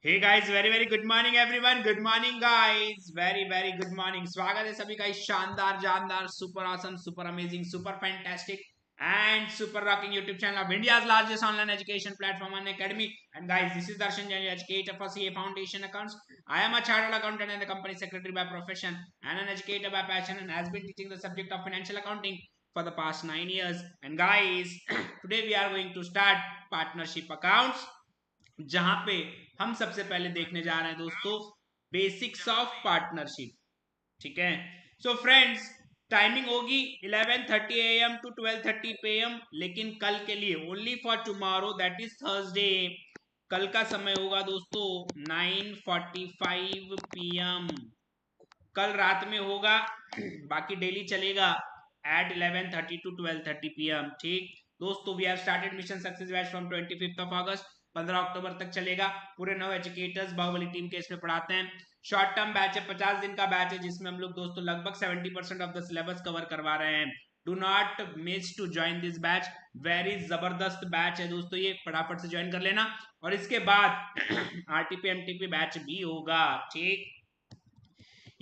हे guys, very very good morning everyone. Good morning guys, very very good morning. स्वागत है सभी का इस शानदार जानदार super awesome super amazing super fantastic and super rocking YouTube channel of India's largest online education platform and academy. And guys, this is Darshan Jain, educator for CA Foundation Accounts. I am a chartered accountant and the company secretary by profession and an educator by passion, and has been teaching the subject of financial accounting for the past 9 years. And guys, today we are going to start partnership accounts, जहां पे हम सबसे पहले देखने जा रहे हैं दोस्तों बेसिक्स ऑफ पार्टनरशिप। ठीक है, सो फ्रेंड्स, टाइमिंग होगी 11:30 AM to 12:30 PM, लेकिन कल के लिए only for tomorrow, that is Thursday. कल का समय होगा दोस्तों 9:45 PM। कल रात में होगा, बाकी डेली चलेगा एट 11:30 to 12:30 PM। ठीक दोस्तों, we have started mission success batch from 25 August, 15 अक्टूबर तक चलेगा। पूरे 9 एजुकेटर्स बाहुबली टीम के इसमें पढ़ाते हैं। शॉर्ट टर्म बैच है, 50 दिन का बैच है, जिसमें हम लोग दोस्तों लगभग 70% ऑफ द सिलेबस कवर करवा रहे हैं। Do not miss to join this batch, very जबरदस्त बैच है दोस्तों, ये फटाफट से ज्वाइन कर लेना। और इसके बाद RTP MTP बैच भी होगा। ठीक,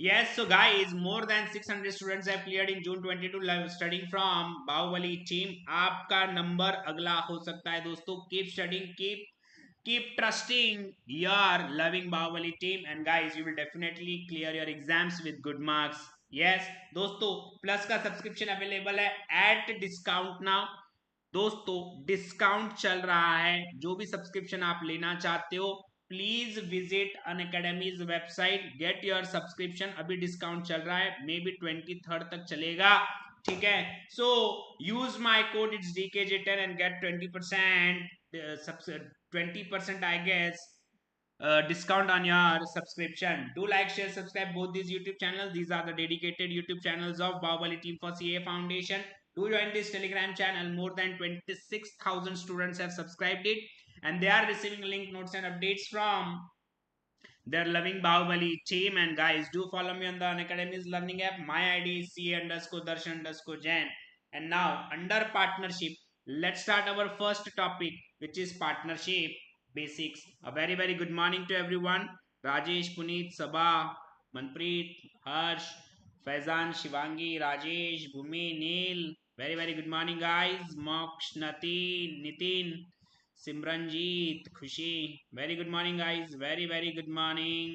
yes, so guys, more than 600 students have cleared in June 22 studying from Bahubali team. आपका नंबर अगला हो सकता है दोस्तों। Keep studying, keep trusting your loving Bahubali team, and guys, you will definitely clear your exams with good marks. Yes, दोस्तों, plus का subscription available है at discount now. दोस्तों, डिस्काउंट चल रहा है, जो भी सब्सक्रिप्शन आप लेना चाहते हो please visit Unacademy's website, get your subscription. अभी डिस्काउंट चल रहा है, मे बी 23rd तक चलेगा। ठीक है, so use my code, it's DKJ10 and get 20% I guess discount on your subscription. Do like, share, subscribe both these YouTube channels. These are the dedicated YouTube channels of Bahubali team for CA Foundation. Do join this Telegram channel. More than 26,000 students have subscribed it, and they are receiving link, notes and updates from their loving Bahubali team. And guys, do follow me on the Unacademy's learning app. My ID is CA_Darshan_Jain. And now under partnership, let's start our first topic, which is partnership basics. A very very good morning to everyone. Rajesh, Puneet, Sabah, Manpreet, Harsh, Faizan, Shivangi, Rajesh, Bhumi, Neil. Very very good morning guys. Moksh, Nati, Nitin, Simranjeet, Khushi, very good morning guys, very very good morning.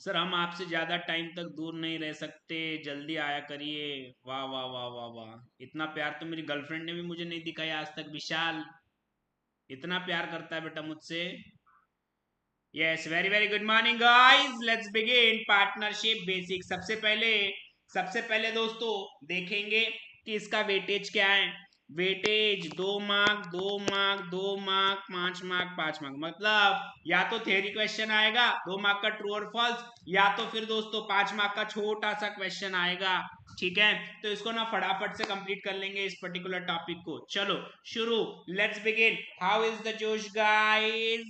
Sir, हम आपसे ज्यादा time तक दूर नहीं रह सकते, जल्दी आया करिए। वाह वाह वाह वाह वाह, इतना प्यार तो मेरी गर्लफ्रेंड ने भी मुझे नहीं दिखाया आज तक। विशाल इतना प्यार करता है बेटा मुझसे। Yes, very very good morning guys, let's begin partnership basic. सबसे पहले दोस्तों देखेंगे कि इसका वेटेज क्या है। Weightage 2 mark, 2 mark, 2 mark, 5 mark, 5 mark. मतलब या तो थ्योरी क्वेश्चन आएगा 2 मार्क का ट्रू और फॉल्स, या तो फिर दोस्तों 5 मार्क का छोटा सा क्वेश्चन आएगा। ठीक है, तो इसको ना फटाफट से कंप्लीट कर लेंगे इस पर्टिकुलर टॉपिक को। चलो शुरू, let's begin. How is the जोश गाइस?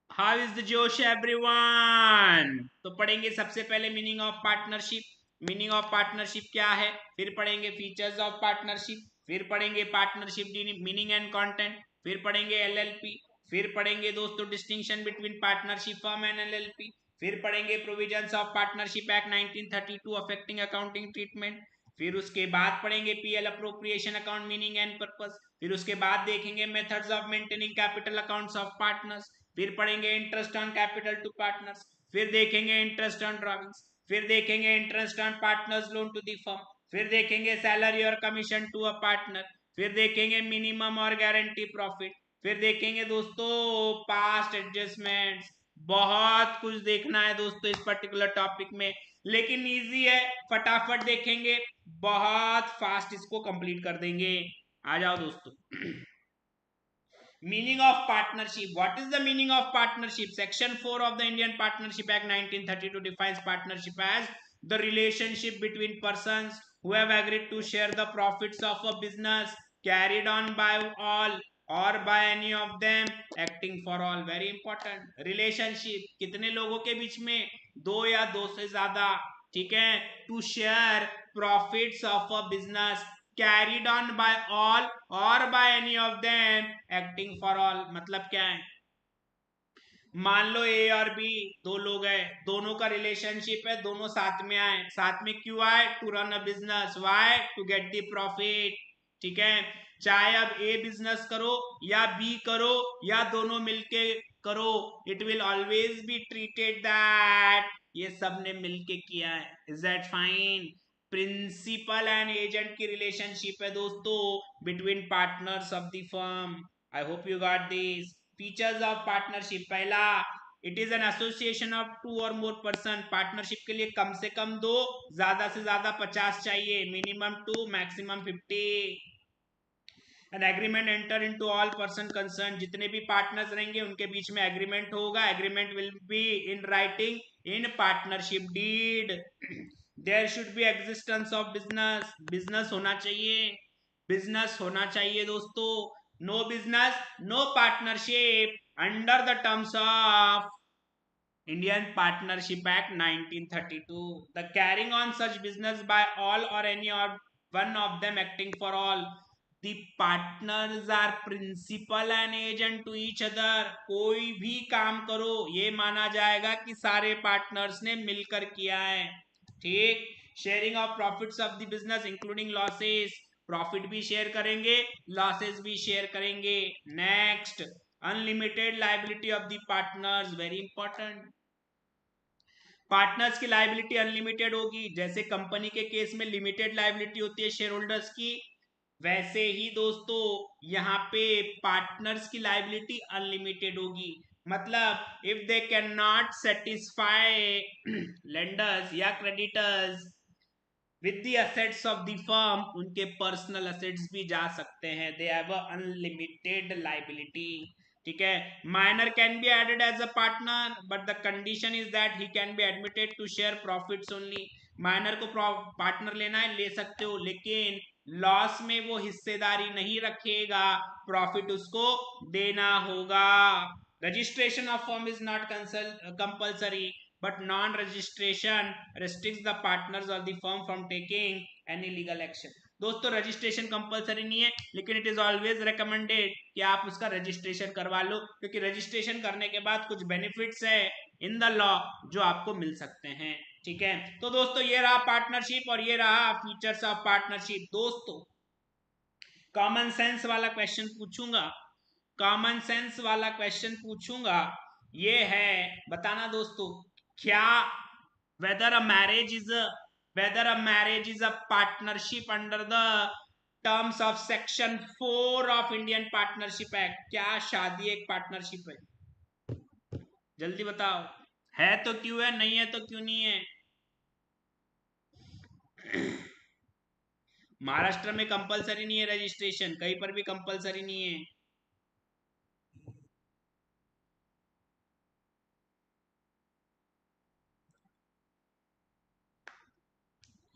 हाउ इज द जोश एवरीवन? तो पढ़ेंगे सबसे पहले meaning of partnership. Meaning of partnership क्या है, फिर पढ़ेंगे फीचर्स ऑफ पार्टनरशिप, फिर पढ़ेंगे पार्टनरशिप मीनिंग एंड कंटेंट, फिर पढ़ेंगे LLP, फिर पढ़ेंगे दोस्तों distinction between partnership firm and LLP, फिर पढ़ेंगे provisions of partnership act 1932 affecting accounting treatment, फिर उसके बाद पढ़ेंगे PL appropriation account meaning and purpose, फिर उसके बाद देखेंगे methods of maintaining capital accounts of partners, फिर पढ़ेंगे interest on capital to partners, फिर देखेंगे इंटरेस्ट ऑन ड्रॉइंग्स, फिर देखेंगे interest on partners loan to the firm, फिर देखेंगे सैलरी और कमीशन टू अ पार्टनर, फिर देखेंगे मिनिमम और गारंटी प्रॉफिट, फिर देखेंगे दोस्तों पास्ट एडजस्टमेंट्स। बहुत कुछ देखना है दोस्तों इस पर्टिकुलर टॉपिक में, लेकिन इजी है, फटाफट देखेंगे, बहुत फास्ट इसको कंप्लीट कर देंगे। आ जाओ दोस्तों। Meaning of partnership. What is the meaning of partnership? Section 4 of the Indian Partnership Act 1932 defines partnership as the relationship between persons who have agreed to share the profits of a business carried on by all or by any of them acting for all. Very important. Relationship कितने लोगों के बीच में? दो या दो से ज्यादा। ठीक है, to share profits of a business, carried on by all or by any of them acting for all. मतलब क्या है, मान लो ए और बी दो लोग हैं, दोनों का रिलेशनशिप है, दोनों साथ में आए। साथ में क्यों आए? To run a business. Why? To get the profit. ठीक है, चाहे अब ए बिजनेस करो या बी करो या दोनों मिलके करो, it will always be treated that ये सब ने मिलके किया है। Is that fine? Principal and agent की रिलेशनशिप है दोस्तों between partners of the firm. I hope you got this. Features of partnership, पहला, it is an association of two or more person. Partnership के लिए कम से कम दो, ज्यादा से ज्यादा 50 चाहिए। Minimum 2, maximum 50। An agreement enter into all person concern. जितने भी पार्टनर्स रहेंगे उनके बीच में एग्रीमेंट होगा। Agreement will be in writing in partnership deed. There should be existence of business. Business होना चाहिए, बिजनेस होना चाहिए दोस्तों। No business no partnership under the terms of Indian Partnership Act 1932. The carrying on such business by all or any or one of them acting for all. The partners are principal and agent to each other. कोई भी काम करो ये माना जाएगा कि सारे partners ने मिलकर किया है। ठीक। Sharing of profits of the business including losses. Profit भी शेयर करेंगे, लॉसेस भी शेयर करेंगे। Next, unlimited liability of the partners, very important. Partners की लाइबिलिटी अनलिमिटेड होगी। जैसे कंपनी के केस में लिमिटेड लाइबिलिटी होती है शेयर होल्डर्स की, वैसे ही दोस्तों यहाँ पे पार्टनर्स की लाइबिलिटी अनलिमिटेड होगी। मतलब if they can not satisfy lenders या creditors with the assets of the firm, उनके पर्सनल असेट्स भी जा सकते हैं। They have a unlimited liability. ठीक है, minor can be added as a partner but the condition is that he can be admitted to share profits only. Minor को partner लेना है ले सकते हो, लेकिन लॉस में वो हिस्सेदारी नहीं रखेगा, प्रॉफिट उसको देना होगा। Registration of firm is not compulsory but non-registration restricts the partners of the firm from taking any legal action. दोस्तों रजिस्ट्रेशन कंपलसरी नहीं है, लेकिन इट इज ऑलवेज रिकमेंडेड कि आप उसका रजिस्ट्रेशन करवा लो, क्योंकि रजिस्ट्रेशन करने के बाद कुछ बेनिफिट्स है इन द लॉ जो आपको मिल सकते हैं। ठीक है, तो दोस्तों ये रहा पार्टनरशिप और ये रहा फीचर्स ऑफ पार्टनरशिप। दोस्तों कॉमन सेंस वाला क्वेश्चन पूछूंगा, कॉमन सेंस वाला क्वेश्चन पूछूंगा। ये है बताना दोस्तों, क्या whether a marriage is a partnership under the terms of section 4 of Indian Partnership Act। क्या शादी एक पार्टनरशिप है? जल्दी बताओ, है तो क्यों है, नहीं है तो क्यों नहीं है? महाराष्ट्र में कंपलसरी नहीं है रजिस्ट्रेशन, कहीं पर भी कंपलसरी नहीं है।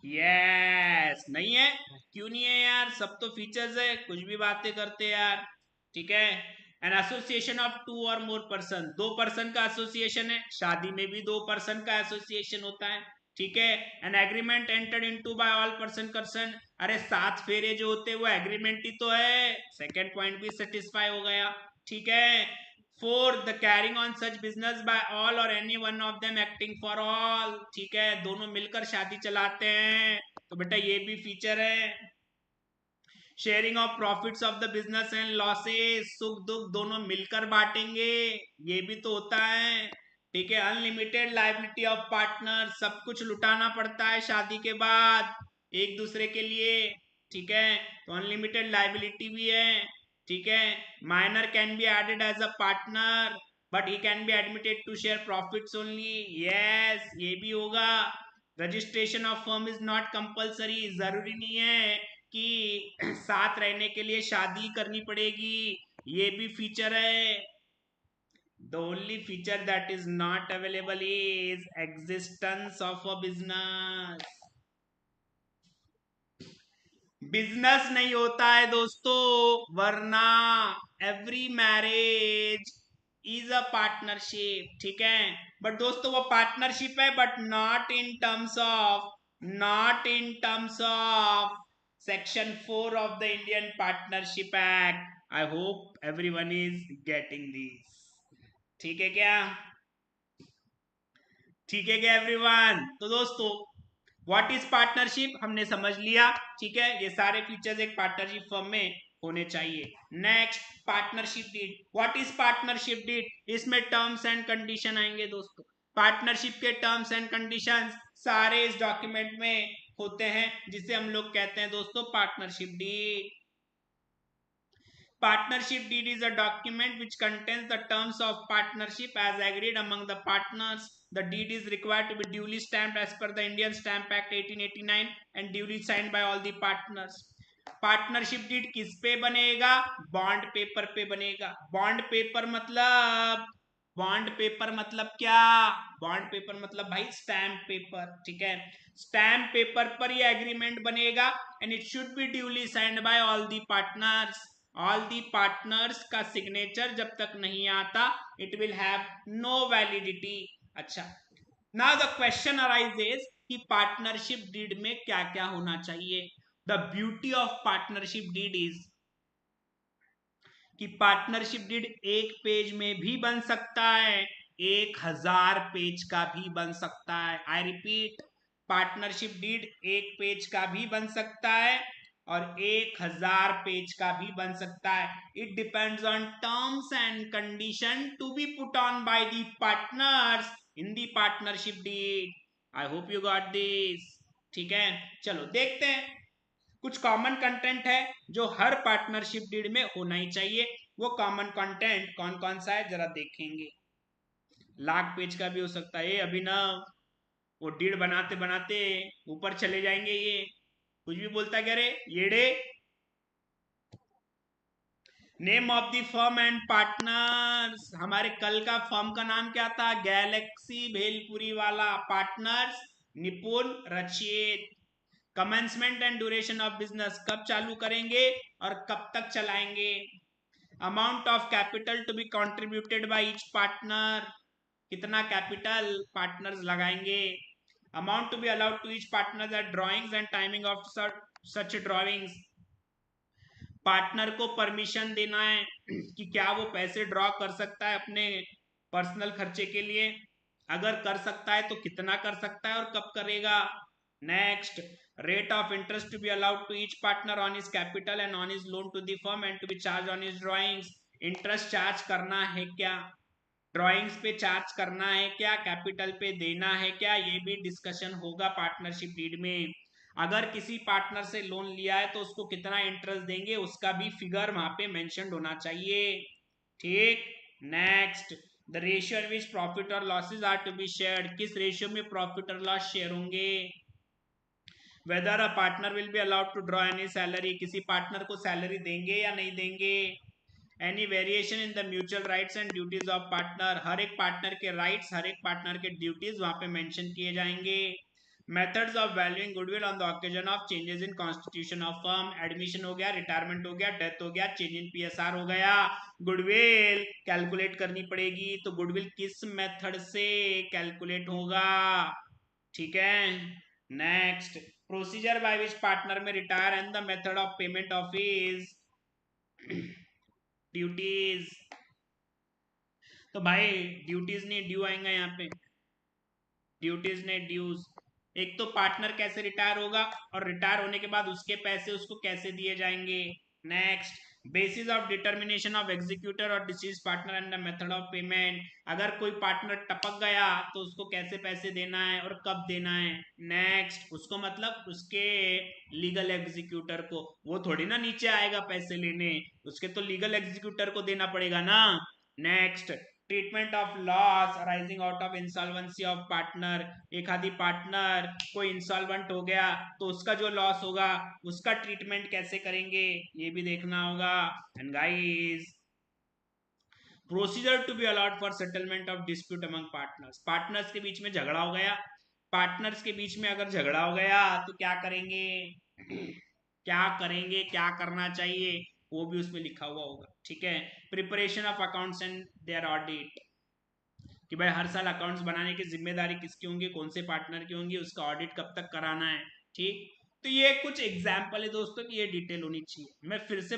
यस, नहीं है, क्यों नहीं है यार? सब तो फीचर्स है, कुछ भी बातें करते यार। ठीक है, N association of two or more person, दो पर्सन का एसोसिएशन है, शादी में भी दो पर्सन का एसोसिएशन होता है। ठीक है, an agreement entered into bye all person concern. अरे 7 फेरे जो होते हैं वो एग्रीमेंट ही तो है, सेकंड पॉइंट भी सेटिस्फाई हो गया। ठीक है, fourth, the carrying on such business by all or any one of them acting for all. ठीक है, दोनों मिलकर शादी चलाते हैं, तो बेटा ये भी फीचर है। Sharing of profits of the business and losses, सुख दुख दोनों मिलकर बांटेंगे, ये भी तो होता है। ठीक है, अनलिमिटेड लाइबिलिटी ऑफ पार्टनर, सब कुछ लुटाना पड़ता है शादी के बाद एक दूसरे के लिए। ठीक है, तो अनलिमिटेड लाइबिलिटी भी है। ठीक है, minor can be added as a partner but he can be admitted to share profits only. Yes, ये भी होगा। Registration of firm is not compulsory, जरूरी नहीं है कि साथ रहने के लिए शादी करनी पड़ेगी, ये भी फीचर है। The only feature that is not available is existence of a business। Business नहीं होता है दोस्तों, वरना every marriage is a partnership. ठीक है, बट दोस्तों वो पार्टनरशिप है but not in terms of section 4 of the Indian partnership act. I hope everyone is getting this. ठीक है क्या? ठीक है क्या एवरीवन? तो दोस्तों व्हाट इज पार्टनरशिप हमने समझ लिया। ठीक है, ये सारे फीचर्स एक पार्टनरशिप फर्म में होने चाहिए। Next, partnership deed. What is partnership deed? इसमें टर्म्स एंड कंडीशन आएंगे दोस्तों। पार्टनरशिप के टर्म्स एंड कंडीशंस सारे इस डॉक्यूमेंट में होते हैं, जिसे हम लोग कहते हैं दोस्तों partnership deed. Partnership deed is a document which contains the terms of partnership as agreed among the partners. The deed is required to be duly stamped as per the Indian Stamp Act 1889 and duly signed by all the partners. Partnership deed किस पे बनेगा? Bond paper पे बनेगा। Bond paper मतलब क्या? Bond paper मतलब भाई stamp paper. ठीक है, स्टैम्प पेपर पर ये एग्रीमेंट बनेगा and it should be duly signed by all the partners. All the partners का सिग्नेचर जब तक नहीं आता it will have no validity. अच्छा, नाउ द क्वेश्चन अराइजेस कि पार्टनरशिप डीड में क्या क्या होना चाहिए। The beauty of partnership deed is कि पार्टनरशिप डीड एक पेज में भी बन सकता है, 1000 पेज का भी बन सकता है। आई रिपीट, पार्टनरशिप डीड एक पेज का भी बन सकता है और 1000 पेज का भी बन सकता है। It depends on terms and condition to be put on by the partners in the partnership deed. I hope you got this. ठीक है, चलो देखते हैं। कुछ कॉमन कंटेंट है जो हर पार्टनरशिप डीड में होना ही चाहिए। वो कॉमन कंटेंट कौन कौन सा है जरा देखेंगे। लाख पेज का भी हो सकता है। अभिनव, वो डीड बनाते बनाते ऊपर चले जाएंगे। ये कुछ भी बोलता क्या रे येड़े। Name of the firm and partners. हमारे कल का फर्म का नाम क्या था? गैलेक्सी भेलपुरी वाला। Partners Nipun Rachit. Commencement and duration of business, कब चालू करेंगे और कब तक चलाएंगे। Amount of capital to be contributed by each partner, कितना कैपिटल पार्टनर्स लगाएंगे। Amount to be allowed to each partner at drawings and timing of such drawings. Partner को परमिशन देना है कि क्या वो पैसे ड्रॉ कर सकता है अपने पर्सनल खर्चे के लिए। अगर कर सकता है तो कितना कर सकता है और कब करेगा। Next, rate of interest to be allowed to each partner on his capital and on his loan to the firm and to be charged on his drawings. Interest charge करना है क्या, ड्राइंग्स पे चार्ज करना है क्या, capital पे देना है क्या, ये भी डिस्कशन होगा पार्टनरशिप डीड में। अगर किसी पार्टनर से लोन लिया है तो उसको कितना इंटरेस्ट देंगे उसका भी फिगर वहां पे मेंशन होना चाहिए। ठीक, next, the ratio in which profit or losses are to be shared, किस रेशियो में प्रॉफिट और लॉस शेयर होंगे। Whether a partner will be allowed to draw any salary, किसी पार्टनर को सैलरी देंगे या नहीं देंगे। Any variation in the mutual rights and duties of partner, हर एक पार्टनर के राइट्स हर एक पार्टनर के ड्यूटीज वहां पे मेंशन किए जाएंगे। Methods of valuing goodwill on the occasion of changes in constitution of firm, admission हो गया, रिटायरमेंट हो गया, डेथ हो गया, चेंज इन पीएसआर हो गया, गुडविल कैलकुलेट करनी पड़ेगी। तो गुडविल किस मेथड से कैलकुलेट होगा। ठीक है, next, procedure by which partner may retire and the method of payment of his duties. तो भाई ड्यूटीज नहीं ड्यू आएंगे यहाँ पे, ड्यूटीज ने ड्यूज। एक तो पार्टनर कैसे रिटायर होगा और रिटायर होने के बाद उसके पैसे उसको कैसे दिए जाएंगे। Next, basis of determination of executor or deceased partner and the method of payment, अगर कोई पार्टनर टपक गया तो उसको कैसे पैसे देना है और कब देना है। नेक्स्ट, उसको मतलब उसके लीगल एग्जीक्यूटर को, वो थोड़ी ना नीचे आएगा पैसे लेने, उसके तो लीगल एग्जीक्यूटर को देना पड़ेगा ना। Next, treatment of loss arising out of insolvency of partner, एक आदि पार्टनर कोई इंसॉल्वेंट हो गया तो उसका जो लॉस होगा उसका ट्रीटमेंट कैसे करेंगे ये भी देखना होगा। And guys, procedure to be allowed for settlement of dispute among partners, partners के बीच में झगड़ा हो गया, पार्टनर्स के बीच में अगर झगड़ा हो गया तो क्या करेंगे क्या करेंगे, क्या करना चाहिए वो भी उसमें लिखा हुआ होगा। ठीक है, preparation of accounts and their audit, कि भाई हर साल अकाउंट्स बनाने की जिम्मेदारी किसकी होंगी, कौन से पार्टनर की होंगी, उसका ऑडिट कब तक कराना है। ठीक, तो ये कुछ एग्जाम्पल है दोस्तों की ये डिटेल होनी चाहिए। मैं फिर से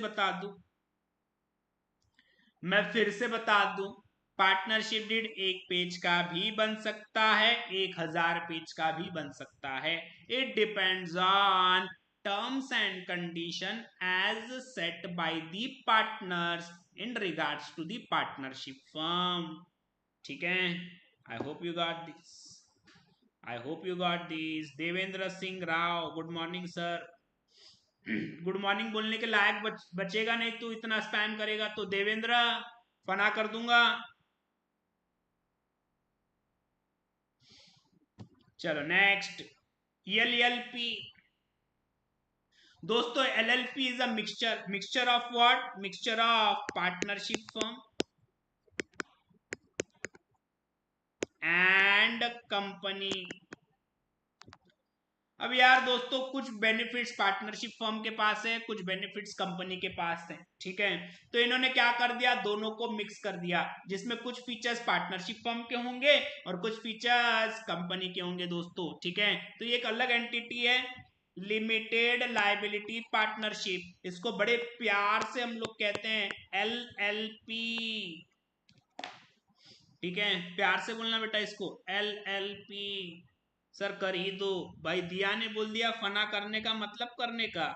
बता दूं, पार्टनरशिप डीड एक पेज का भी बन सकता है, 1000 पेज का भी बन सकता है। It depends on terms and condition as set by the partners in regards to the partnership firm. ठीक है, I hope you got this. Devendra Singh Rao, good morning sir. Good morning बोलने के लायक बचेगा नहीं, तू इतना स्पैम करेगा तो देवेंद्र फना कर दूंगा। चलो नेक्स्ट, एलएलपी। दोस्तों LLP is a mixture of what? Mixture of partnership firm and company. अब यार दोस्तों कुछ बेनिफिट्स पार्टनरशिप फर्म के पास है, कुछ बेनिफिट्स कंपनी के पास है। ठीक है, तो इन्होंने क्या कर दिया, दोनों को मिक्स कर दिया, जिसमें कुछ फीचर्स पार्टनरशिप फर्म के होंगे और कुछ फीचर्स कंपनी के होंगे दोस्तों। ठीक है, तो ये एक अलग एंटिटी है, लिमिटेड लाइबिलिटी पार्टनरशिप, इसको बड़े प्यार से हम लोग कहते हैं LLP। ठीक है, प्यार से बोलना बेटा इसको, LLP। सर कर ही दो भाई, दिया ने बोल दिया फना करने का मतलब करने का,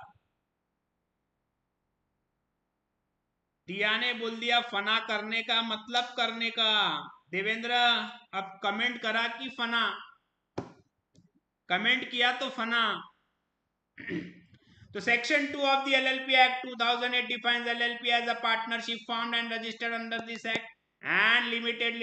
दिया ने बोल दिया फना करने का मतलब करने का। देवेंद्र अब कमेंट करा कि फना, कमेंट किया तो फना। तो section 2 of the LLP Act 2008 defines LLP as a partnership formed and registered under this act and limited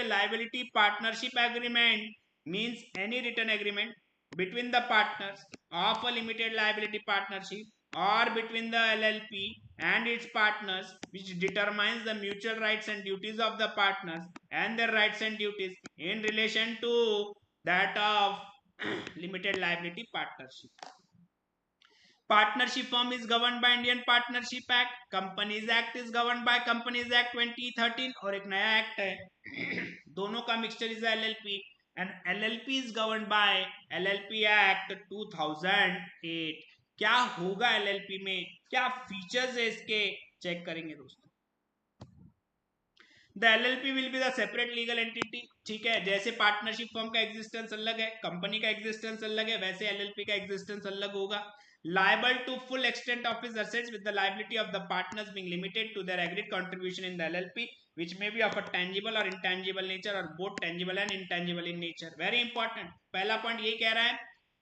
liability partnership agreement means any written agreement between the partners of a limited liability partnership or between the LLP and its partners, which determines the mutual rights and duties of the partners and their rights and duties in relation to that of limited liability partnership. Partnership firm is governed by Indian Partnership Act, Companies Act is governed by Companies Act 2013 और एक नया act है दोनों का mixture is LLP and LLP is governed by LLP Act 2008। क्या होगा LLP में, क्या फीचर्स है इसके, चेक करेंगे दोस्तों। The LLP will be the separate legal entity. ठीक है, जैसे पार्टनरशिप फर्म का एग्जिस्टेंस अलग है, कंपनी का एग्जिस्टेंस अलग है, वैसे LLP का एग्जिस्टेंस अलग होगा। Liable to full extent of his assets with the liability of the partners being limited to their agreed contribution in the LLP, which may be of a tangible or intangible nature or both tangible and intangible in nature। Very important, पहला point ये कह रहा है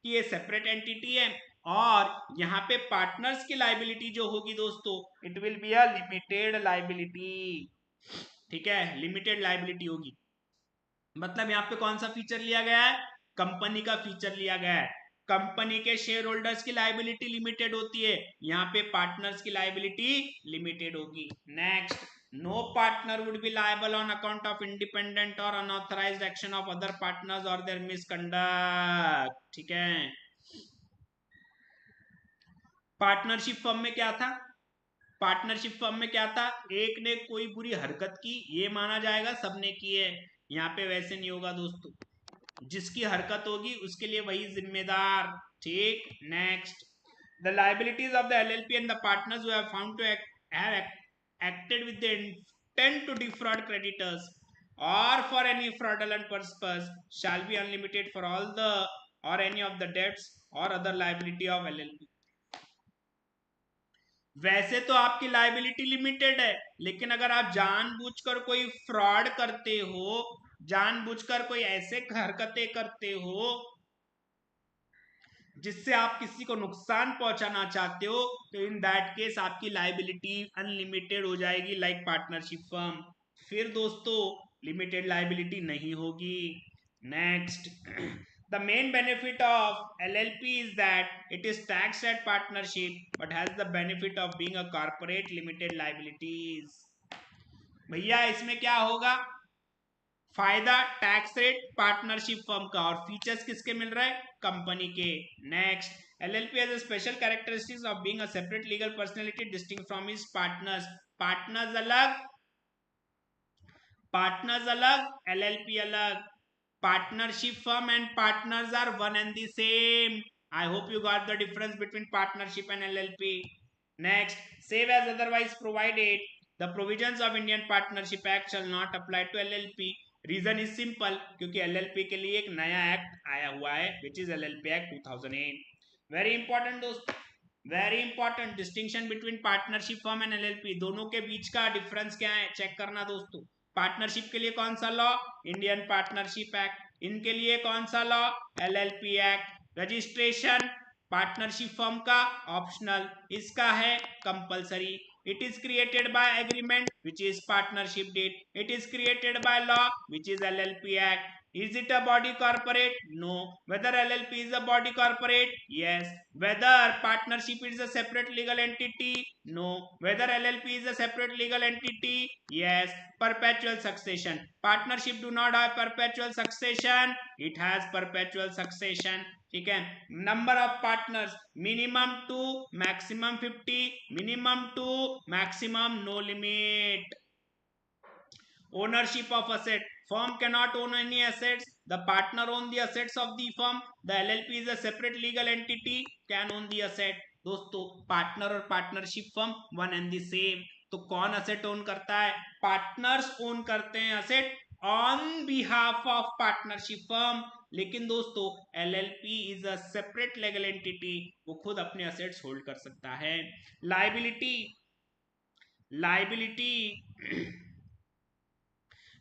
कि ये separate entity है और यहाँ पे पार्टनर्स की लाइबिलिटी जो होगी दोस्तों, it will be a limited liability. ठीक है, लिमिटेड लाइबिलिटी होगी। मतलब यहाँ पे कौन सा फीचर लिया गया है, कंपनी का फीचर लिया गया है। कंपनी के शेयर होल्डर्स की लाइबिलिटी लिमिटेड होती है, यहाँ पे पार्टनर्स की लाइबिलिटी लिमिटेड होगी। Next, no partner would be liable on account of independent or unauthorised action of other partners or their misconduct. ठीक है, पार्टनरशिप फर्म में क्या था, पार्टनरशिप फर्म में क्या था, एक ने कोई बुरी हरकत की ये माना जाएगा सबने की है, यहाँ पे वैसे नहीं होगा दोस्तों, जिसकी हरकत होगी उसके लिए वही जिम्मेदार। ठीक, next, the liabilities of the LLP and the partners who have found to have acted with the intent to defraud creditors or for any fraudulent purpose shall be unlimited for all the or any of the debts or other liability of LLP। वैसे तो आपकी liability limited है, लेकिन अगर आप जानबूझकर कोई fraud करते हो, जानबूझकर कोई ऐसे हरकतें करते हो जिससे आप किसी को नुकसान पहुंचाना चाहते हो, तो इन दैट केस आपकी लाइबिलिटी अनलिमिटेड हो जाएगी लाइक पार्टनरशिप फर्म। फिर दोस्तों लिमिटेड लाइबिलिटी नहीं होगी। Next, the main benefit of LLP is that it is taxed at partnership but has the benefit of being a corporate limited liabilities। भैया इसमें क्या होगा, फायदा टैक्स रेट पार्टनरशिप फर्म का और फीचर्स किसके मिल रहा है, कंपनी के। Next, LLP has a special characteristics of being a separate legal personality distinct from its partners। Partners अलग, LLP अलग। Partnership firm and partners are one and the same. I hope you got the difference between partnership and LLP. Next, save as otherwise provided. The provisions of Indian Partnership Act shall not apply to LLP. Reason is simple, क्योंकि LLP के लिए एक नया act आया हुआ है which is LLP act 2008. Very important दोस्त, very important. Distinction between partnership firm and LLP, दोनों के बीच का डिफरेंस क्या है चेक करना दोस्तों. पार्टनरशिप के लिए कौन सा लॉ? Indian partnership act. इनके लिए कौन सा law? LLP act. Registration partnership firm का ऑप्शनल, इसका है compulsory. It is created by agreement which is partnership deed. It is created by law which is LLP Act. Is it a body corporate? No. Whether LLP is a body corporate? Yes. Whether partnership is a separate legal entity? No. Whether LLP is a separate legal entity? Yes. Perpetual succession. Partnership do not have perpetual succession. It has perpetual succession. ठीक है. Number of partners minimum 2, maximum 50. Minimum 2, maximum no limit. ownership of asset, firm cannot own any assets, the partner own the assets of the firm, the LLP is a separate legal entity, can own the asset. दोस्तों partner और partnership firm one and the same. तो कौन asset own करता है? Partners own करते हैं asset on behalf of partnership firm. लेकिन दोस्तों LLP is a separate legal entity, वो खुद अपने असेट्स होल्ड कर सकता है. Liability, liability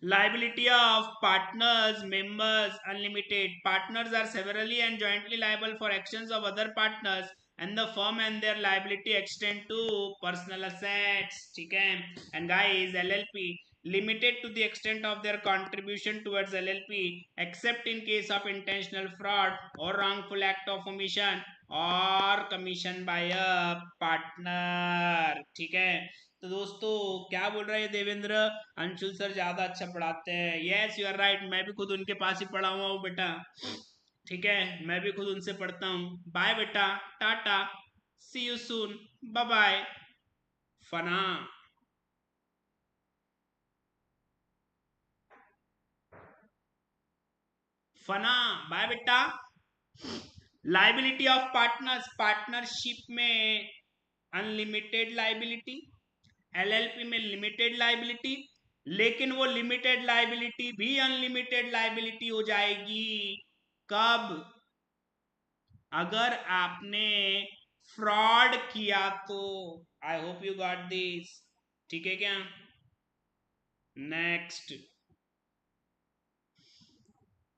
liability of partners members unlimited. Partners are severally and jointly liable for actions of other partners and the firm, and their liability extend to personal assets. ठीक है. And guys, LLP limited to the extent of their contribution towards LLP except in case of intentional fraud or wrongful act of omission or commission by a partner. ठीक है. तो दोस्तों क्या बोल रहे हैं देवेंद्र? अंशुल सर ज्यादा अच्छा पढ़ाते हैं. यस यू आर राइट, मैं भी खुद उनके पास ही पढ़ा हुआ हूँ बेटा. ठीक है, मैं भी खुद उनसे पढ़ता हूँ. बाय बेटा, tata, see you soon, bye bye. फना, फना, बाय बेटा. लाइबिलिटी ऑफ पार्टनर्स, पार्टनरशिप में अनलिमिटेड लाइबिलिटी, एलएलपी में लिमिटेड लाइबिलिटी. लेकिन वो लिमिटेड लाइबिलिटी भी अनलिमिटेड लाइबिलिटी हो जाएगी कब? अगर आपने फ्रॉड किया तो. I hope you got this. ठीक है क्या? नेक्स्ट.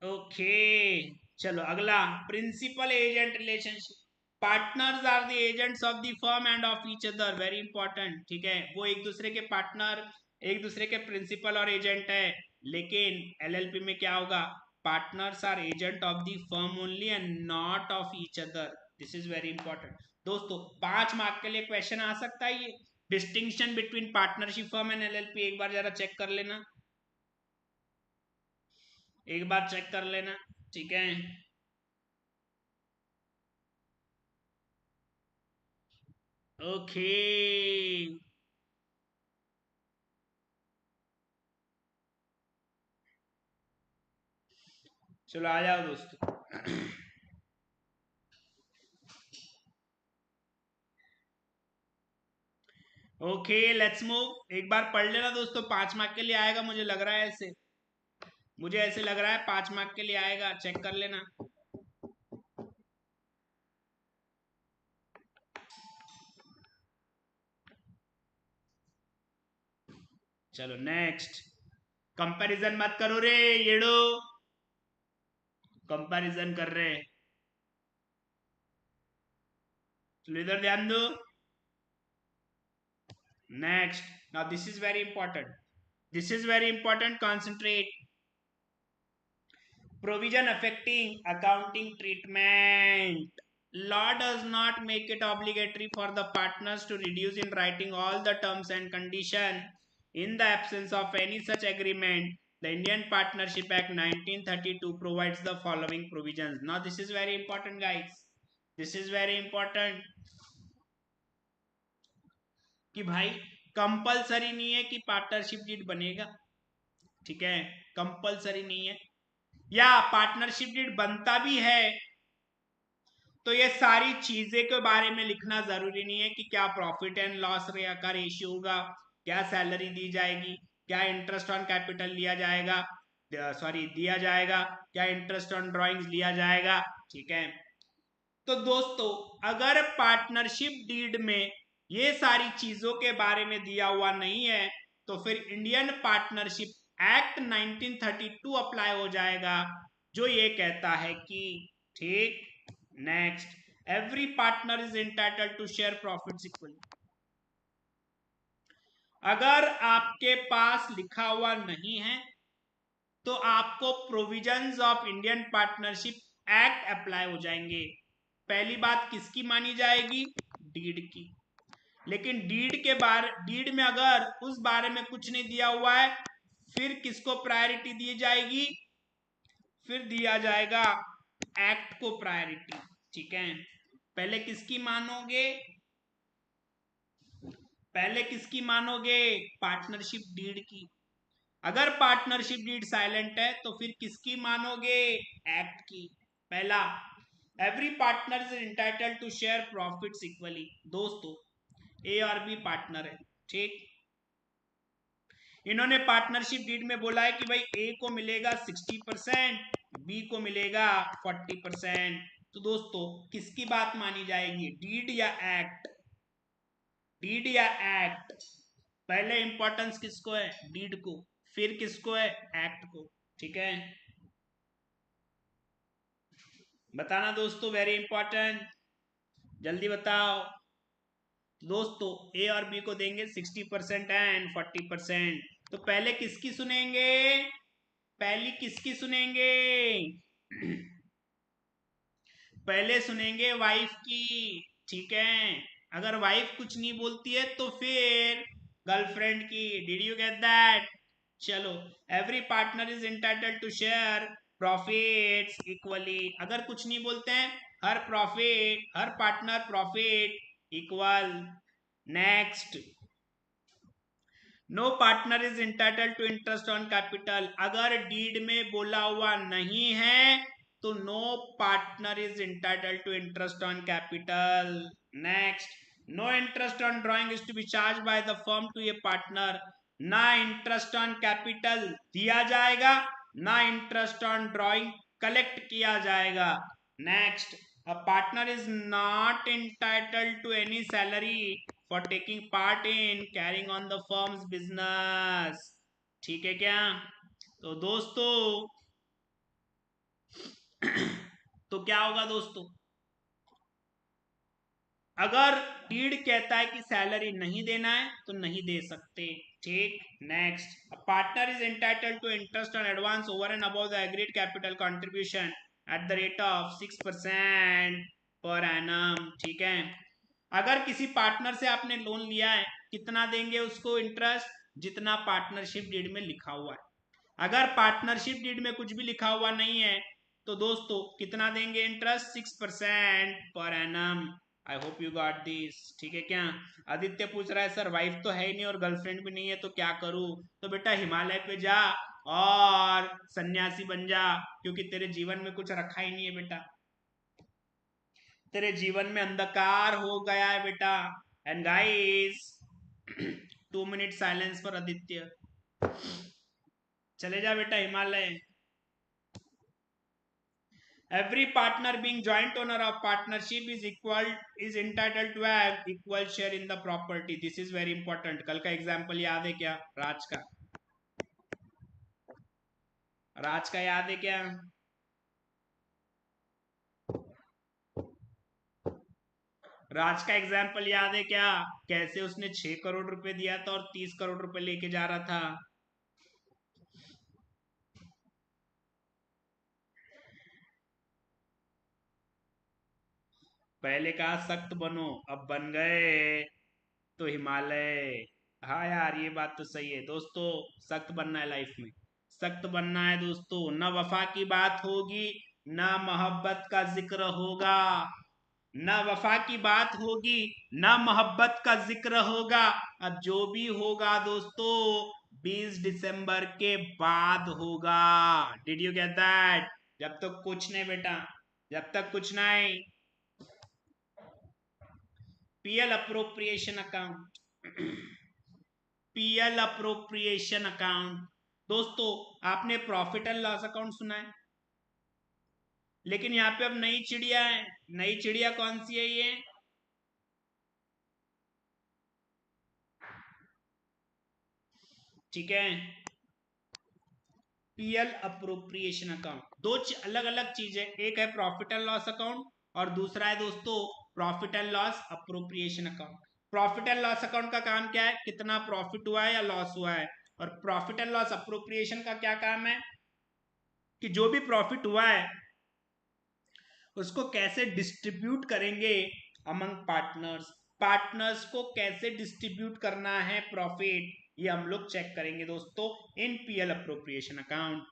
ओके चलो अगला, principal agent relationship. Partners are the agents of the firm and of each other. Very important. ठीक है, वो एक दूसरे के पार्टनर, एक दूसरे के प्रिंसिपल और एजेंट है. लेकिन एलएलपी में क्या होगा? Partners are agent of the firm only and not of each other. This is very important. दोस्तों 5 मार्क के लिए क्वेश्चन आ सकता है ये. Distinction between partnership firm and LLP एक बार जरा चेक कर लेना, एक बार चेक कर लेना. ठीक है. ओके चलो आ जाओ दोस्तों. Okay let's move. एक बार पढ़ लेना दोस्तों, 5 मार्क के लिए आएगा मुझे लग रहा है. ऐसे मुझे ऐसे लग रहा है 5 मार्क के लिए आएगा, चेक कर लेना. चलो नेक्स्ट. कंपैरिजन मत करो रे येड़ो, कंपैरिजन कर रहे. चलो इधर ध्यान दो. Next. Now this is very important, this is very important, concentrate. Provision affecting accounting treatment. Law does not make it obligatory for the partners to reduce in writing all the terms and conditions. In the absence of any such agreement, the Indian Partnership Act 1932 provides the following provisions. Now this is very important guys, this is very important. कि भाई compulsory नहीं है कि partnership deed बनेगा. ठीक है, compulsory नहीं है. या पार्टनरशिप डीड बनता भी है तो ये सारी चीजें के बारे में लिखना जरूरी नहीं है कि क्या प्रॉफिट एंड लॉस का रेशियो होगा, क्या सैलरी दी जाएगी, क्या इंटरेस्ट ऑन कैपिटल लिया जाएगा, सॉरी दिया जाएगा, क्या इंटरेस्ट ऑन ड्रॉइंग्स लिया जाएगा। ठीक है, तो दोस्तों अगर पार्टनरशिप डीड में ये सारी चीजों के बारे में दिया हुआ नहीं है तो फिर इंडियन पार्टनरशिप एक्ट 1932 अप्लाई हो जाएगा, जो ये कहता है कि ठीक, next, every partner is entitled to share profits equally. अगर आपके पास लिखा हुआ नहीं है तो आपको provisions of Indian partnership act apply हो जाएंगे। पहली बात किसकी मानी जाएगी, डीड की। लेकिन डीड में अगर उस बारे में कुछ नहीं दिया हुआ है फिर किसको प्रायोरिटी दी जाएगी, फिर दिया जाएगा एक्ट को प्रायोरिटी। ठीक है, पहले किसकी मानोगे, पहले किसकी मानोगे, पार्टनरशिप डीड की। अगर पार्टनरशिप डीड साइलेंट है तो फिर किसकी मानोगे, एक्ट की। पहला, every partner is entitled to share profits equally. दोस्तों ए और बी पार्टनर है, ठीक, इन्होंने पार्टनरशिप डीड में बोला है कि भाई ए को मिलेगा 60%, बी को मिलेगा 40%। तो दोस्तों किसकी बात मानी जाएगी, डीड या एक्ट, डीड या एक्ट। पहले इंपॉर्टेंस किसको है, डीड को, फिर किसको है, एक्ट को। ठीक है, बताना दोस्तों, वेरी इंपॉर्टेंट, जल्दी बताओ। दोस्तों ए और बी को देंगे 60% एंड 40%। तो पहले किसकी सुनेंगे, पहली किसकी सुनेंगे पहले सुनेंगे वाइफ की। ठीक है, अगर वाइफ कुछ नहीं बोलती है तो फिर गर्लफ्रेंड की। Did you get that? चलो, every partner is entitled to share profits equally. अगर कुछ नहीं बोलते हैं, हर प्रॉफिट, हर partner profit equal. Next, no partner is entitled to interest on capital. अगर डीड में बोला हुआ नहीं है तो no partner is entitled to interest on capital. Next, no interest on drawing is to be charge by the firm to a partner. ना interest on capital दिया जाएगा, ना इंटरेस्ट ऑन ड्रॉइंग कलेक्ट किया जाएगा। Next, a partner is not entitled to any salary for taking part in carrying on the firm's business। ठीक है क्या? तो दोस्तों तो क्या होगा दोस्तों, अगर डीड कहता है कि सैलरी नहीं देना है तो नहीं दे सकते। ठीक, next, partner is entitled to interest on advance over and above the agreed capital contribution at the rate of 6% per annum. ठीक है, अगर किसी पार्टनर से आपने लोन लिया है, कितना देंगे उसको इंटरेस्ट, जितना पार्टनरशिप डीड में लिखा हुआ है। अगर पार्टनरशिप डीड में कुछ भी लिखा हुआ नहीं है तो दोस्तों कितना देंगे interest, 6% per annum. I hope you got this. ठीक है क्या? आदित्य पूछ रहा है सर वाइफ तो है ही नहीं और गर्लफ्रेंड भी नहीं है तो क्या करूं? तो बेटा हिमालय पे जा और सन्यासी बन जा, क्योंकि तेरे जीवन में कुछ रखा ही नहीं है बेटा, तेरे जीवन में अंधकार हो गया है बेटा। And guys 2 minute silence for Aditya. चले जा बेटा Himalaya. Every partner being joint owner of partnership is entitled to have equal share in the property। This is very important। कल का एग्जाम्पल याद है क्या, राज का, राज का याद है क्या? राज का एग्जाम्पल याद है क्या, कैसे उसने 6 करोड़ रुपए दिया था और 30 करोड़ रुपए लेके जा रहा था। पहले कहा सख्त बनो, अब बन गए तो हिमालय। हाँ यार ये बात तो सही है दोस्तों, सख्त बनना है लाइफ में, सख्त बनना है दोस्तों। न वफा की बात होगी, न मोहब्बत का जिक्र होगा, न वफा की बात होगी, न मोहब्बत का जिक्र होगा। अब जो भी होगा दोस्तों 20 दिसंबर के बाद होगा। Did you get that? जब तक कुछ नहीं बेटा, जब तक कुछ नहीं। PL appropriation account, PL appropriation account. दोस्तों आपने प्रॉफिट एंड लॉस अकाउंट सुना है, लेकिन यहाँ पे अब नई चिड़िया है। नई चिड़िया कौन सी है ये? ठीक है, पीएल अप्रोप्रिएशन अकाउंट। दो अलग अलग चीजें, एक है प्रॉफिट एंड लॉस अकाउंट और दूसरा है दोस्तों profit and loss appropriation account. Profit and loss account का काम क्या है? कितना प्रॉफिट हुआ है या लॉस हुआ है। और प्रॉफिट एंड लॉस अप्रोप्रिएशन का क्या काम है कि जो भी प्रॉफिट हुआ है उसको कैसे डिस्ट्रीब्यूट करेंगे अमंग पार्टनर्स। पार्टनर्स को कैसे डिस्ट्रीब्यूट करना है प्रॉफिट, ये हम लोग चेक करेंगे दोस्तों इन PL appropriation account.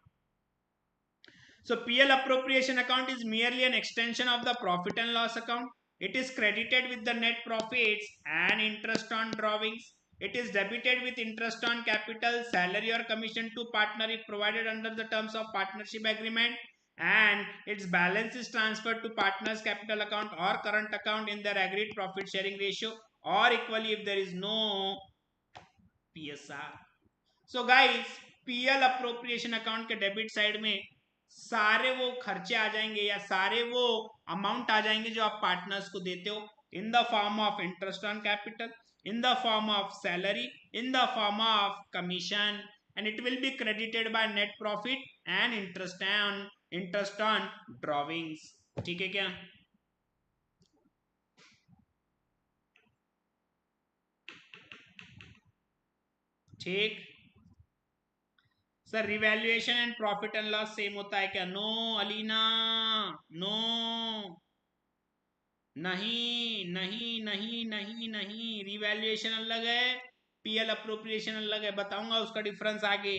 So PL appropriation account is merely an extension of the profit and loss account. It is credited with the net profits and interest on drawings. It is debited with interest on capital, salary or commission to partner if provided under the terms of partnership agreement, and its balance is transferred to partner's capital account or current account in their agreed profit sharing ratio, or equally if there is no PSR. So guys, PL appropriation account के debit side में सारे वो खर्चे आ जाएंगे या सारे वो amount आ जाएंगे जो आप पार्टनर्स को देते हो, in the form of interest on capital, in the form of salary, in the form of commission, and it will be credited by net profit and interest on drawings. ठीक है क्या? ठीक sir, revaluation and profit and loss same होता है क्या? No Alina, no, नहीं नहीं नहीं नहीं नहीं, रिवैल्यूएशन अलग है, पीएल अप्रोप्रिएशन अलग है। बताऊंगा उसका डिफरेंस आगे।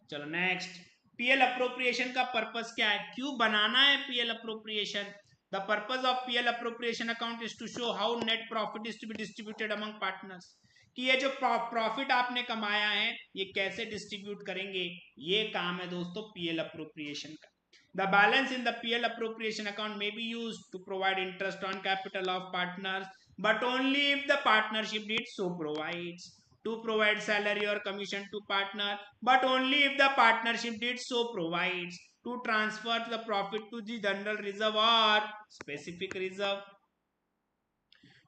चलो नेक्स्ट, पीएल अप्रोप्रिएशन का पर्पस क्या है? क्यों बनाना है PL appropriation? The purpose of PL appropriation account is to show how net profit is to be distributed among partners, कि ये जो प्रॉफिट आपने कमाया है ये कैसे डिस्ट्रीब्यूट करेंगे, ये काम है दोस्तों पीएल अप्रोप्रिएशन का। The balance in the PL appropriation account may be used to provide interest on capital of partners, but only if the partnership needs so provides. To provide salary or commission to partner, but only if the partnership needs so provides. To transfer the profit to the general reserve or specific reserve.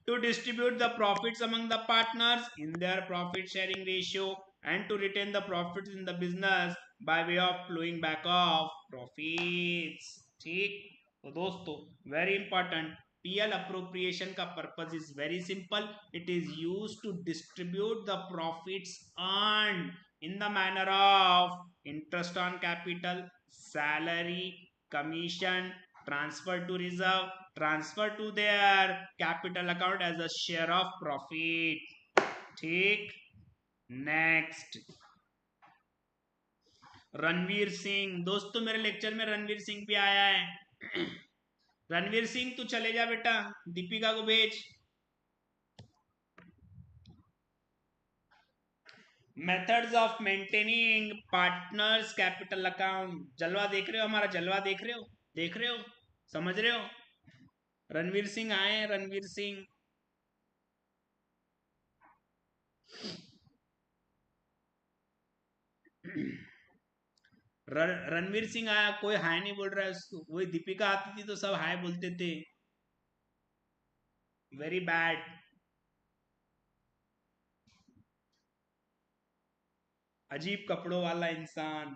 To distribute the profits among the partners in their profit sharing ratio, and to retain the profits in the business by way of flowing back of profits. ठीक, तो दोस्तों very important, PL appropriation का purpose is very simple, it is use to distribute the profits earn in the manner of interest on capital, salary, commission, transfer to reserve, transfer to their capital account as a share of profit. ठीक, next, Ranveer Singh. दोस्तों मेरे lecture में रणवीर सिंह भी आया है। रणवीर सिंह तू चले जा बेटा, दीपिका को भेज। Methods of maintaining partners capital account. जलवा देख रहे हो हमारा, जलवा देख रहे हो, देख रहे हो, समझ रहे हो? रणवीर सिंह आए हैं, रणवीर सिंह। रणवीर सिंह आया, कोई हाय नहीं बोल रहा है उसको। वही दीपिका आती थी तो सब हाय बोलते थे। Very bad. अजीब कपड़ों वाला इंसान।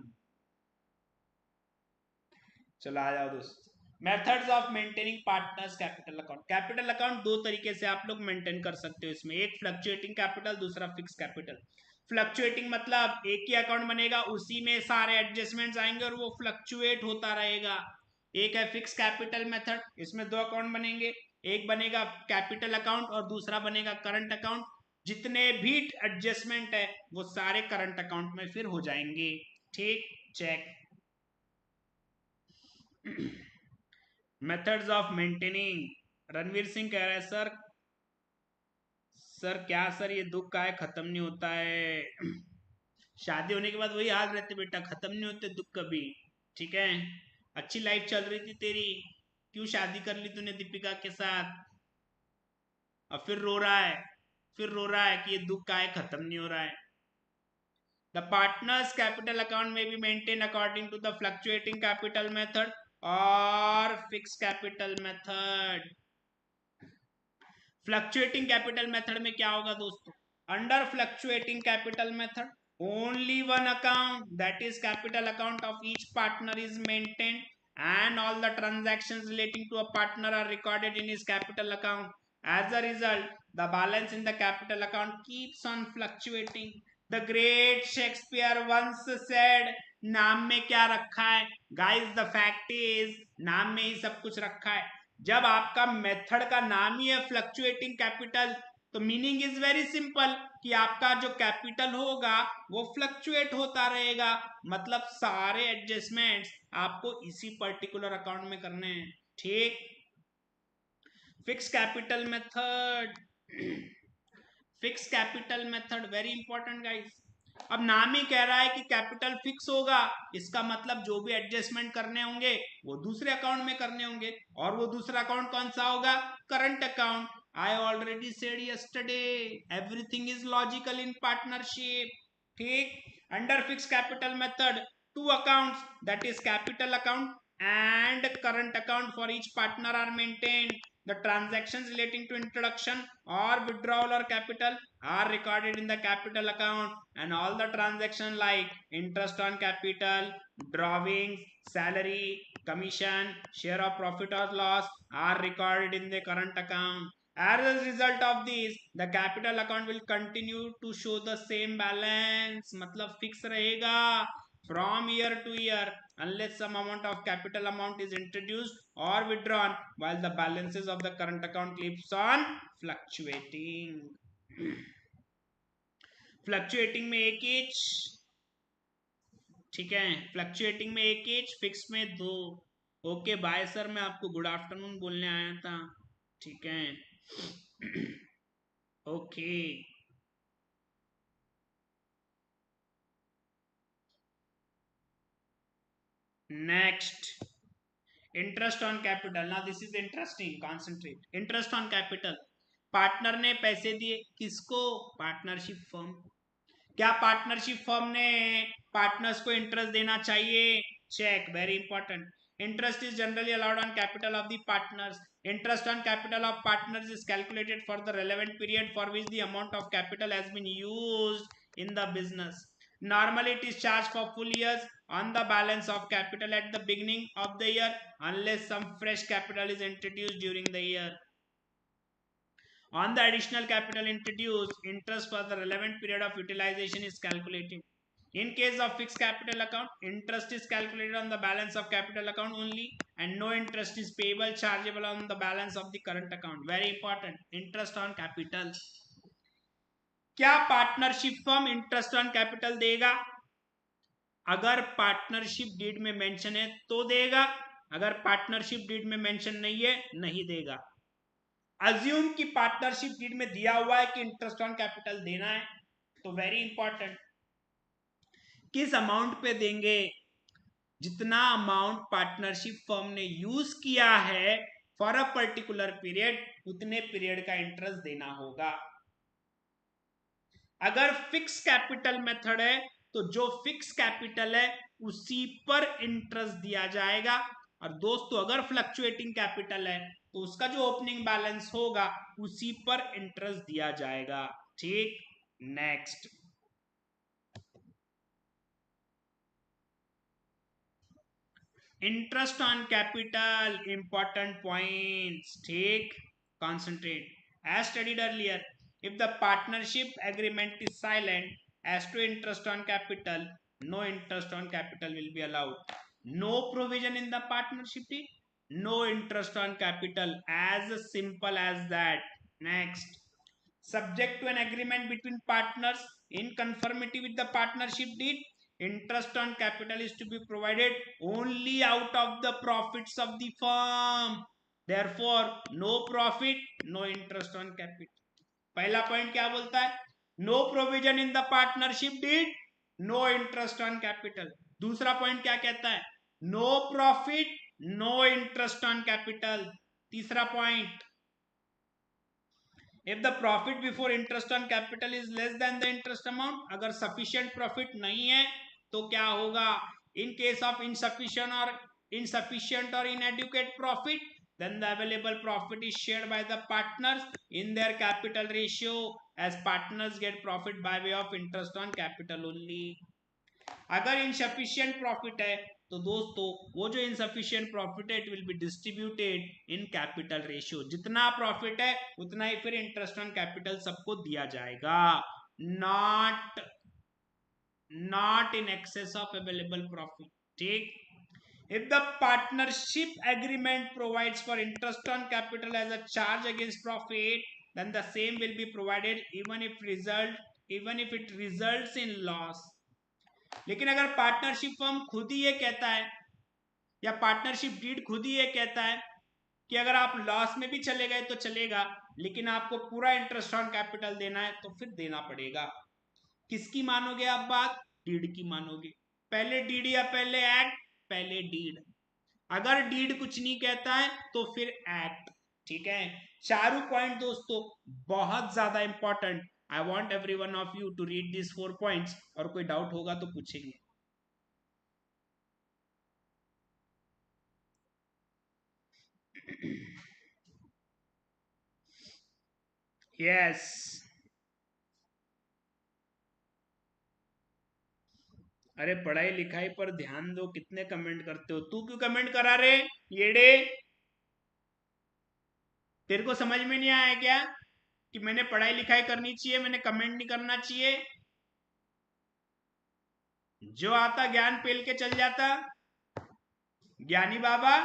चलो आ जाओ दोस्त। Methods of maintaining partners capital account. Capital account दो तरीके से आप लोग मेंटेन कर सकते हो इसमें, एक फ्लक्चुएटिंग कैपिटल, दूसरा फिक्स कैपिटल। फ्लक्चुएटिंग मतलब एक ही अकाउंट बनेगा, उसी में सारे एडजस्टमेंट्स आएंगे और वो फ्लक्चुएट होता रहेगा। एक है फिक्स कैपिटल मेथड, इसमें दो अकाउंट बनेंगे, एक बनेगा कैपिटल अकाउंट और दूसरा बनेगा करंट अकाउंट। जितने भी एडजस्टमेंट है वो सारे करंट अकाउंट में फिर हो जाएंगे। ठीक, check. Methods of maintaining, Ranveer Singh कह रहे हैं सर सर क्या सर ये दुख का है खत्म नहीं होता है। शादी होने के बाद वही हाल रहते बेटा, खत्म नहीं होते दुख कभी। ठीक है, अच्छी लाइफ चल रही थी तेरी, क्यों शादी कर ली तूने दीपिका के साथ? अब फिर रो रहा है, फिर रो रहा है कि ये दुख का है खत्म नहीं हो रहा है। The partner's capital account may be maintained according to the fluctuating capital method or fixed capital method. Fluctuating capital method में क्या होगा दोस्तों? Under fluctuating capital method, only one account, that is capital account of each partner is maintained, and all the transactions relating to a partner are recorded in his capital account. As a result, the balance in the capital account keeps on fluctuating. The great Shakespeare once said, नाम में क्या रखा है? Guys, the fact is नाम में ही सब कुछ रखा है। जब आपका मेथड का नाम ही है फ्लक्चुएटिंग कैपिटल, तो मीनिंग इज वेरी सिंपल कि आपका जो कैपिटल होगा वो फ्लक्चुएट होता रहेगा। मतलब सारे एडजस्टमेंट्स आपको इसी पर्टिकुलर अकाउंट में करने हैं। ठीक, fix capital method, fix capital method very important guys. अब नाम ही कह रहा है कि कैपिटल फिक्स होगा, इसका मतलब जो भी एडजस्टमेंट करने होंगे वो दूसरे अकाउंट में करने होंगे, और वो दूसरा अकाउंट कौन सा होगा? Current account. I already said yesterday, everything is logical in partnership. ठीक, under fix capital method two accounts, that is capital account and current account for each partner are maintained. The transactions relating to introduction or withdrawal or capital are recorded in the capital account, and all the transactions like interest on capital, drawings, salary, commission, share of profit or loss are recorded in the current account. As a result of this, the capital account will continue to show the same balance, मतलब fix रहेगा from year to year unless some amount of capital amount is introduced or withdrawn, while the balances of the current account keeps on fluctuating. Fluctuating में एक H, ठीक है, fluctuating में एक H, fix में दो। ओके बाय सर, मैं आपको गुड आफ्टरनून बोलने आया था। ठीक है, okay. Next, interest on capital. ना this is interesting, concentrate. Interest on capital, partner ने पैसे दिए किसको? Partnership firm. क्या पार्टनरशिप फर्म ने पार्टनर्स को इंटरेस्ट देना चाहिए? Check, very important. Interest is generally allowed on capital of the partners. Interest on capital of partners is calculated for the relevant period for which the amount of capital has been used in the business. Normally it is charged for full years on the balance of capital at the beginning of the year unless some fresh capital is introduced during the year. On the additional capital introduced, interest for the relevant period of utilization is calculated. In case of fixed capital account, interest is calculated on the balance of capital account only, and no interest is payable chargeable on the balance of the current account. Very important, interest on capital. क्या partnership firm interest on capital देगा? अगर partnership deed में mention है तो देगा, अगर partnership deed में mention नहीं है नहीं देगा। अज्यूम की पार्टनरशिप डीड में दिया हुआ है कि इंटरेस्ट ऑन कैपिटल देना है, तो वेरी इंपॉर्टेंट, किस अमाउंट पे देंगे? जितना अमाउंट पार्टनरशिप फर्म ने यूज किया है फॉर अ पर्टिकुलर पीरियड, उतने पीरियड का इंटरेस्ट देना होगा। अगर फिक्स कैपिटल मेथड है तो जो फिक्स कैपिटल है उसी पर इंटरेस्ट दिया जाएगा, और दोस्तों अगर फ्लक्चुएटिंग कैपिटल है तो उसका जो ओपनिंग बैलेंस होगा उसी पर इंटरेस्ट दिया जाएगा। ठीक, next, interest on capital, important points. ठीक, concentrate. As studied earlier, if the partnership agreement is silent as to interest on capital, no interest on capital will be allowed. No provision in the partnership deed, no interest on capital, as simple as that. Next, subject to an agreement between partners in conformity with the partnership deed, interest on capital is to be provided only out of the profits of the firm. Therefore no profit, no interest on capital. पहला point क्या बोलता है, no provision in the partnership deed, no interest on capital. दूसरा point क्या कहता है, no profit, no interest on capital. तीसरा point, if the profit before interest on capital is less than the interest amount, अगर sufficient profit नहीं है तो क्या होगा, in case of insufficient or inadequate profit, then the available profit is shared by the partners in their capital ratio, as partners get profit by way of interest on capital only। अगर insufficient profit है तो दोस्तों वो जो insufficient profit है it will be distributed in capital ratio, जितना profit है उतना ही फिर इंटरेस्ट ऑन कैपिटल सबको दिया जाएगा, not in excess of available profit. ठीक, if the partnership agreement provides for interest on capital as a charge against profit, then the same will be provided even if it results in loss। लेकिन अगर partnership firm खुद ही ये कहता है या partnership deed खुद ही ये कहता है कि अगर आप लॉस में भी चले गए तो चलेगा, लेकिन आपको पूरा इंटरेस्ट ऑन कैपिटल देना है तो फिर देना पड़ेगा। किसकी मानोगे आप बात, डीड की मानोगे। पहले डीड या पहले एक्ट, पहले डीड। अगर डीड कुछ नहीं कहता है तो फिर एक्ट। ठीक है, चारों पॉइंट दोस्तों बहुत ज्यादा important. I want every one of you to read this 4 points, और कोई डाउट होगा तो पूछेंगे। यस अरे पढ़ाई लिखाई पर ध्यान दो, कितने कमेंट करते हो, तू क्यों कमेंट करा रे येड़े, तेरे को समझ में नहीं आया क्या कि मैंने पढ़ाई लिखाई करनी चाहिए, मैंने कमेंट नहीं करना चाहिए। जो आता ज्ञान पेल के चल जाता, ज्ञानी बाबा।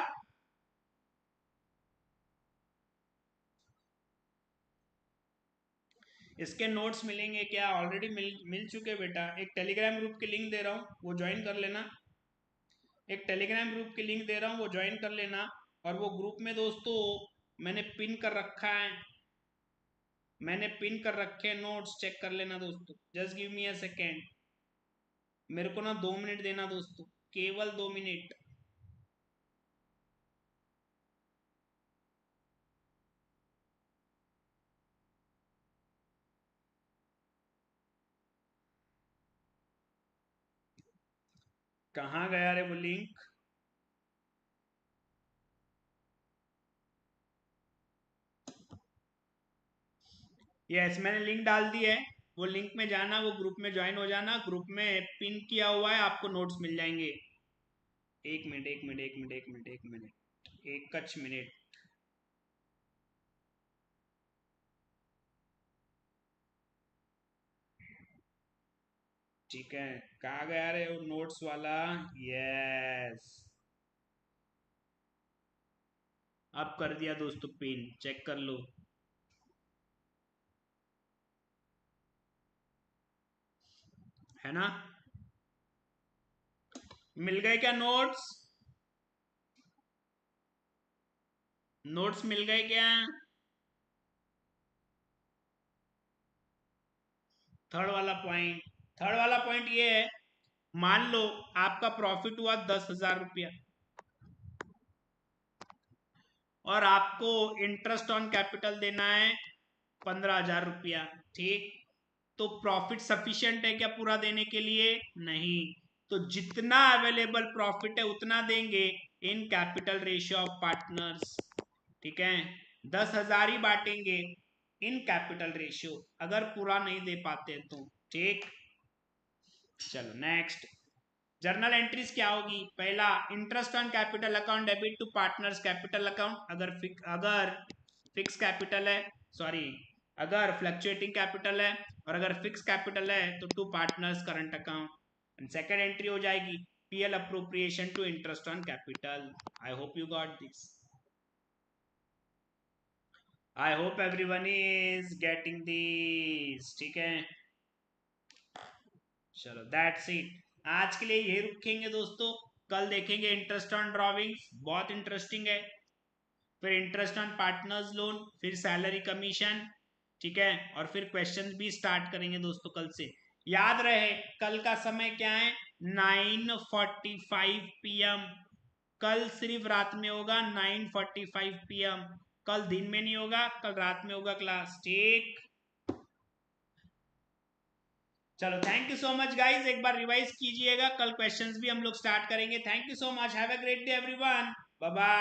इसके नोट्स मिलेंगे क्या, ऑलरेडी मिल चुके बेटा। एक टेलीग्राम ग्रुप की लिंक दे रहा हूँ, वो ज्वाइन कर लेना। एक टेलीग्राम ग्रुप की लिंक दे रहा हूँ, वो ज्वाइन कर लेना। और वो ग्रुप में दोस्तों मैंने पिन कर रखा है, मैंने पिन कर रखे नोट्स, चेक कर लेना दोस्तों। Just give me a second, मेरे को ना 2 मिनट देना दोस्तों, केवल 2 मिनट। कहाँ गया रे वो लिंक, यस मैंने लिंक डाल दी है, वो लिंक में जाना, वो ग्रुप में ज्वाइन हो जाना। ग्रुप में पिन किया हुआ है, आपको नोट्स मिल जाएंगे। 1 minute 1 minute 1 minute 1 minute 1 minute, एक कच मिनट। ठीक है, कहाँ गया रे वो नोट्स वाला, यस अब कर दिया दोस्तों पिन, चेक कर लो। है ना, मिल गए क्या नोट्स, नोट्स मिल गए क्या। थर्ड वाला पॉइंट ये है, मान लो आपका प्रॉफिट हुआ 10,000 रुपया और आपको इंटरेस्ट ऑन कैपिटल देना है 15,000 रुपया। ठीक, तो प्रॉफिट सफिशिएंट है क्या पूरा देने के लिए, नहीं। तो जितना अवेलेबल प्रॉफिट है उतना देंगे in capital ratio of partners. ठीक है, 10,000 ही बांटेंगे इन कैपिटल रेशियो, अगर पूरा नहीं दे पाते तो। ठीक, चलो नेक्स्ट। जर्नल एंट्रीज क्या होगी, पहला interest on capital account debit to partners capital account, अगर फिक्स कैपिटल है, सॉरी अगर फ्लक्चुएटिंग कैपिटल है, और अगर फिक्स कैपिटल है तो to partners current account. And second entry हो जाएगी PL appropriation to interest on capital. I hope you got this, I hope everyone is getting this. ठीक है, चलो दैट्स इट, आज के लिए यही रुकेंगे दोस्तों। कल देखेंगे इंटरेस्ट ऑन ड्रॉविंग्स, बहुत इंटरेस्टिंग है। फिर इंटरेस्ट ऑन पार्टनर्स लोन, फिर सैलरी कमीशन, ठीक है, और फिर क्वेश्चंस भी स्टार्ट करेंगे दोस्तों कल से। याद रहे कल का समय क्या है, 9:45 PM। कल सिर्फ रात में होगा 9:45 PM। कल दिन में नहीं होगा, कल रात में होगा क्लास। ठीक, चलो thank you so much guys, एक बार रिवाइज कीजिएगा, कल क्वेश्चंस भी हम लोग स्टार्ट करेंगे। Thank you so much, have a great day everyone, bye bye.